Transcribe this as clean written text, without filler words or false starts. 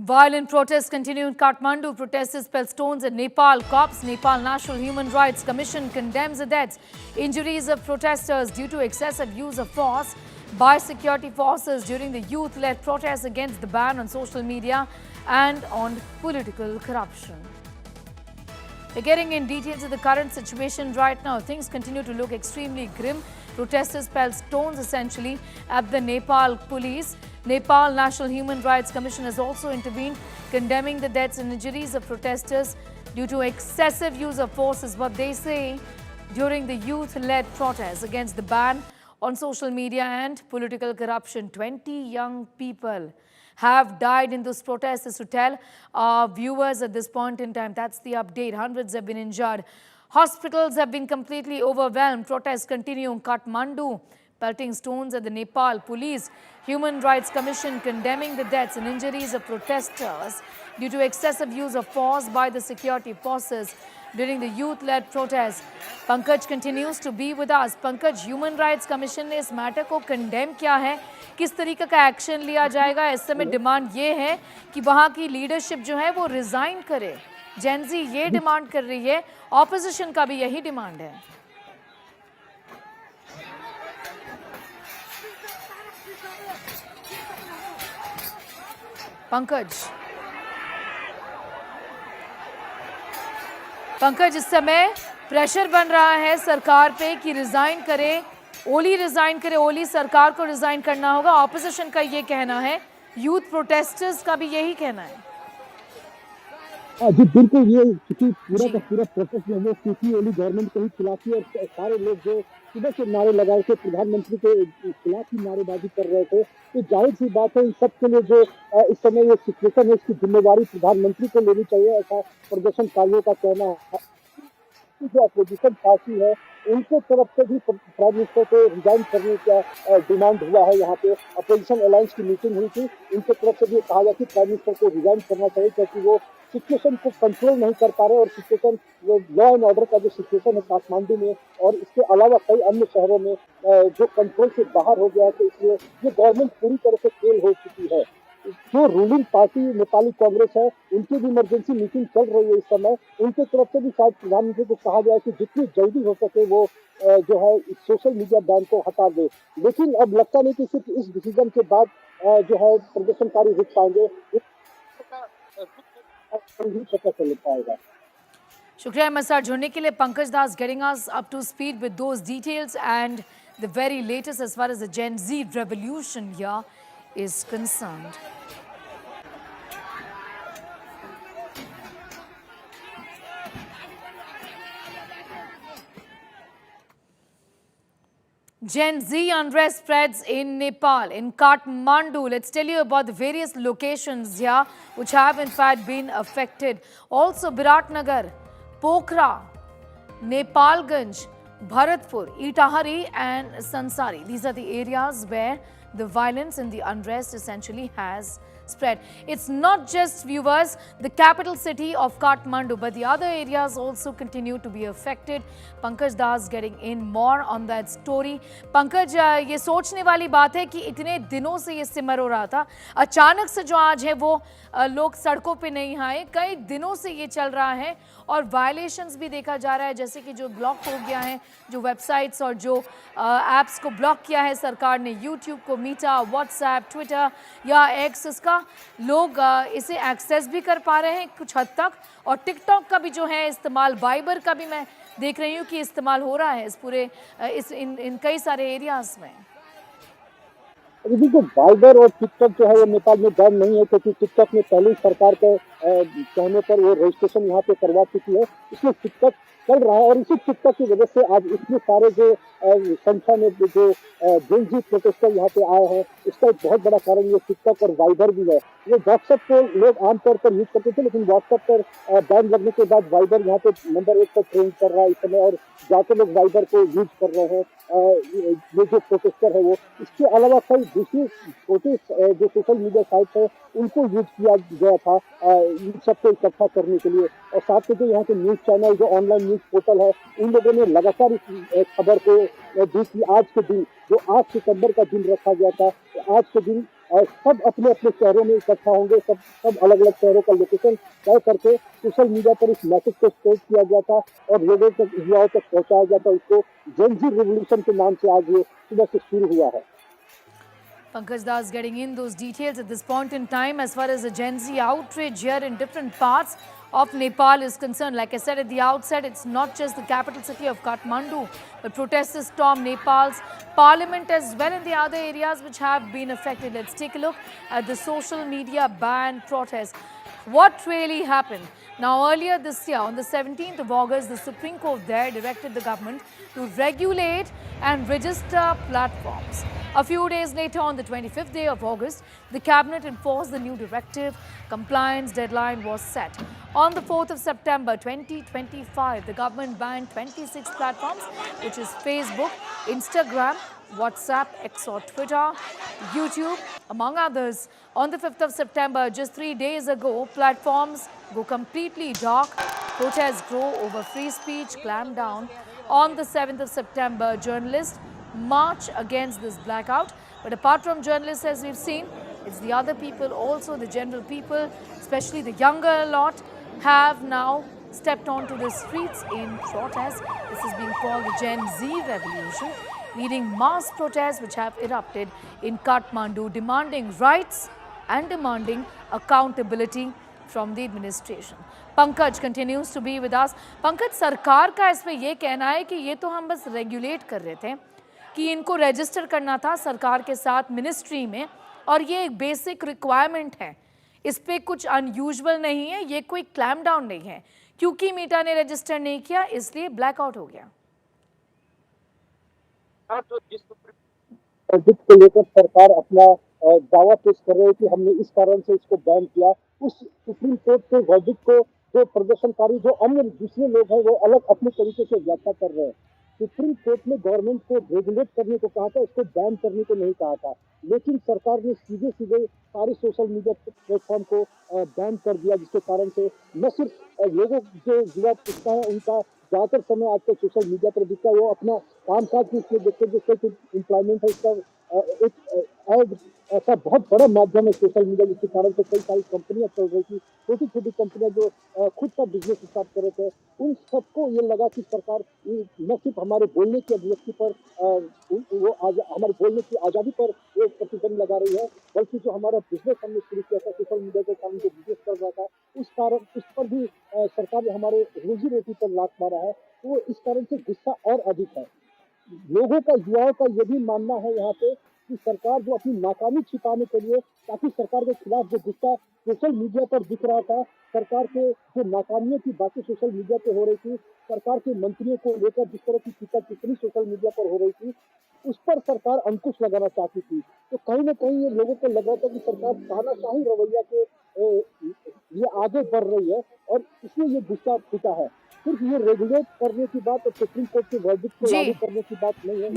Violent protests continue in Kathmandu. Protesters spell stones at Nepal cops. Nepal National Human Rights Commission condemns the deaths, injuries of protesters due to excessive use of force by security forces during the youth-led protests against the ban on social media and on political corruption. We're getting in details of the current situation right now. Things continue to look extremely grim. Protesters spelled stones essentially at the Nepal police. Nepal National Human Rights Commission has also intervened, condemning the deaths and injuries of protesters due to excessive use of force, is what they say, during the youth-led protests against the ban on social media and political corruption. 20 young people have died in those protests, is to tell our viewers at this point in time. That's the update. Hundreds have been injured. Hospitals have been completely overwhelmed. Protests continue in Kathmandu, pelting stones at the Nepal police. Human Rights Commission condemning the deaths and injuries of protesters due to excessive use of force by the security forces during the youth-led protests. Pankaj continues to be with us. Pankaj, Human Rights Commission ने इस matter को condemn किया है, किस तरीके का action लिया जाएगा? इस समय डिमांड ये है कि वहाँ की लीडरशिप जो है वो रिजाइन करे. जेनजी ये डिमांड कर रही है, ऑपोजिशन का भी यही डिमांड है. पंकज, इस समय प्रेशर बन रहा है सरकार पे कि रिजाइन करे, ओली रिजाइन करे, ओली सरकार को रिजाइन करना होगा. ऑपोजिशन का ये कहना है, यूथ प्रोटेस्टर्स का भी यही कहना है. जी बिल्कुल, ये क्योंकि पूरा का पूरा प्रोसेस जो है क्योंकि ओली गवर्नमेंट के ही खिलाफ ही, और सारे लोग जो सुबह से नारे लगाए थे, प्रधानमंत्री के खिलाफ ही नारेबाजी कर रहे थे, तो जाहिर सी बात है इन सबके लिए जो इस समय ये सिचुएशन है इसकी जिम्मेवारी प्रधानमंत्री को लेनी चाहिए, ऐसा प्रदर्शनकारियों का कहना है. जो अपोजिशन पार्टी है उनके तरफ से भी प्राइम मिनिस्टर को रिजाइन करने का डिमांड हुआ है. यहाँ पे अपोजिशन अलायंस की मीटिंग हुई थी, उनके तरफ से भी कहा गया कि प्राइम मिनिस्टर को रिजाइन करना चाहिए क्योंकि वो सिचुएशन को कंट्रोल नहीं कर पा रहे, और सिचुएशन लॉ एंड ऑर्डर का जो सिचुएशन है काठमांडू में और इसके अलावा कई अन्य शहरों में जो कंट्रोल से बाहर हो गया है, तो इसलिए ये गवर्नमेंट पूरी तरह से फेल हो चुकी है. जो रूलिंग पार्टी नेपाली कांग्रेस है उनकी भी इमरजेंसी मीटिंग चल रही है इस समय. उनके तरफ से भी शायद प्रधानमंत्री को कहा गया है कि जितनी जल्दी हो सके वो जो है सोशल मीडिया बैन को हटा दे. लेकिन अब लगता नहीं कि सिर्फ इस डिसीजन के बाद जो है प्रदर्शनकारी रुक पाएंगे, पता चल पाएगा. शुक्रिया हमारे साथ जुड़ने के लिए. पंकज दास getting us up to speed with those details and the very latest as far as the Gen Z revolution here is concerned. Gen Z unrest spreads in Nepal, in Kathmandu. Let's tell you about the various locations here which have in fact been affected. Also Biratnagar, Pokhara, Nepalganj, Bharatpur, Itahari and Sansari. These are the areas where the violence and the unrest essentially has spread. It's not just, viewers, the capital city of Kathmandu, but the other areas also continue to be affected. Pankaj Das getting in more on that story. Pankaj, ये सोचने वाली बात है कि इतने दिनों से ये सिमर हो रहा था, अचानक से जो आज है वो लोग सड़कों पे नहीं आए. कई दिनों से ये चल रहा है और वायलेशंस भी देखा जा रहा है, जैसे कि जो ब्लॉक हो गया है, जो वेबसाइट्स और जो ऐप्स को ब्लॉक किया है सरकार ने, यूट्यूब को, मीटा, व्हाट्सएप, ट्विटर या एक्स, इसका लोग इसे एक्सेस भी कर पा रहे हैं कुछ हद तक. और टिकटॉक का भी जो है इस्तेमाल, वाइबर का भी मैं देख रही हूँ कि इस्तेमाल हो रहा है इस पूरे इन कई सारे एरियाज में. देखिए, वाइबर और टिकटॉक जो है वो नेपाल में बैन नहीं है क्योंकि टिकटॉक ने पहले ही सरकार के कहने पर वो रजिस्ट्रेशन यहाँ पे करवा चुकी है, इसलिए टिकटॉक चल रहा है. और इसी टिकटॉक की वजह से आज इतने सारे जो संख्या में जो जेन जी प्रोटेस्टर यहाँ पे आए हैं, इसका एक बहुत बड़ा कारण ये टिकटॉक और वाइबर भी है. ये व्हाट्सएप को लोग आमतौर पर यूज करते थे, लेकिन व्हाट्सएप पर बैन लगने के बाद वाइबर यहाँ पे नंबर 1 पर ट्रेंड कर रहा है इस समय, और जाके लोग वाइबर को यूज कर रहे हैं ये जो प्रोटेस्टर है वो. इसके अलावा कई दूसरी छोटे जो सोशल मीडिया साइट है उनको यूज किया गया था इन सबको इकट्ठा करने के लिए. और साथ में जो यहाँ के न्यूज चैनल, जो ऑनलाइन न्यूज पोर्टल है, उन लोगों ने लगातार इस खबर को दी कि आज के दिन जो 8 सितंबर का दिन रखा गया था, आज के दिन सब अपने अपने शहरों में इकट्ठा होंगे, सब अलग अलग शहरों का लोकेशन तय करके सोशल मीडिया पर इस मैसेज को स्प्रेड किया गया था और लोगों तक, युवाओं तक पहुंचाया गया था। इसको जेन जी रिवॉल्यूशन के नाम से आज ये सुबह से शुरू हुआ है। Pankaj Das getting in those details at this point in time as far as the Gen Z outrage here in different parts of Nepal is concerned. Like I said at the outset, it's not just the capital city of Kathmandu, but protesters stormed Nepal's parliament as well in the other areas which have been affected. Let's take a look at the social media ban protest. What really happened? Now, earlier this year, on the 17th of August, the Supreme Court there directed the government to regulate and register platforms. A few days later, on the 25th day of August, the cabinet enforced the new directive. Compliance deadline was set. On the 4th of September 2025, the government banned 26 platforms, which is Facebook, Instagram, WhatsApp, X or Twitter, YouTube, among others. On the 5th of September, just 3 days ago, platforms go completely dark. Protests grow over free speech, clamp down. On the 7th of September, journalists march against this blackout. But apart from journalists, as we've seen, it's the other people, also the general people, especially the younger lot, have now stepped onto the streets in protest. This is being called the Gen Z revolution, leading mass protests which have erupted in Kathmandu, demanding rights and demanding accountability from the administration. Pankaj continues to be with us. Pankaj, सरकार का इसमें ये कहना है कि ये तो हम बस रेगुलेट कर रहे थे कि इनको रजिस्टर करना था सरकार के साथ मिनिस्ट्री में और ये एक बेसिक रिक्वायरमेंट है, इस पे कुछ अनयूजुअल नहीं है, ये कोई क्लैम्प डाउन नहीं है, क्योंकि मीटा ने रजिस्टर नहीं किया इसलिए ब्लैकआउट हो गया। हाँ, तो जिसको लेकर सरकार अपना दावा पेश कर रही है कि हमने इस कारण से इसको बैन किया, उस सुप्रीम कोर्ट के वर्डिक्ट को जो प्रदर्शनकारी, जो अन्य दूसरे लोग हैं, वो अलग अपने तरीके से व्याख्या कर रहे हैं। सुप्रीम कोर्ट ने गवर्नमेंट को रेगुलेट करने को कहा था, इसको बैन करने को नहीं कहा था, लेकिन सरकार ने सीधे सीधे सारे सोशल मीडिया प्लेटफॉर्म को बैन कर दिया, जिसके कारण से न सिर्फ लोगों जो युवा पुस्ता है उनका ज्यादातर समय आजकल सोशल मीडिया पर दिखता है, वो अपना काम काज भी इसमें देखते जिससे एम्प्लॉयमेंट है, इसका एक ऐसा बहुत बड़ा माध्यम है सोशल मीडिया, जिसके कारण से कई सारी कंपनियां चल रही थी, छोटी छोटी कंपनियां जो खुद का बिजनेस स्टार्ट कर रहे थे, उन सबको ये लगा कि सरकार न सिर्फ हमारे बोलने की अभिव्यक्ति पर हमारे बोलने की आजादी पर वो प्रतिबंध लगा रही है, बल्कि जो हमारा बिजनेस हमने शुरू किया था सोशल मीडिया के कारण, जो बिजनेस कर रहा था, उस पर भी सरकार ने हमारे रोजी रोटी पर लात मारा है। तो इस कारण से गुस्सा और अधिक है। लोगों का, युवाओं का ये भी मानना है यहाँ पे कि सरकार जो अपनी नाकामी छिपाने के लिए, ताकि सरकार के खिलाफ जो गुस्सा सोशल मीडिया पर दिख रहा था, सरकार के जो नाकामियों की बातें सोशल मीडिया पे हो रही थी, सरकार के मंत्रियों को लेकर जिस तरह की टीका टिप्पणी सोशल मीडिया पर हो रही थी, उस पर सरकार अंकुश लगाना चाहती थी। तो कहीं ना कहीं ये लोगों को लग रहा था कि सरकार तानाशाही रवैया के ये आगे बढ़ रही है और इसलिए ये गुस्सा फूटा है। सिर्फ ये रेगुलेट करने की बात और सुप्रीम कोर्ट के वर्डिक्ट को लागू करने की बात नहीं है।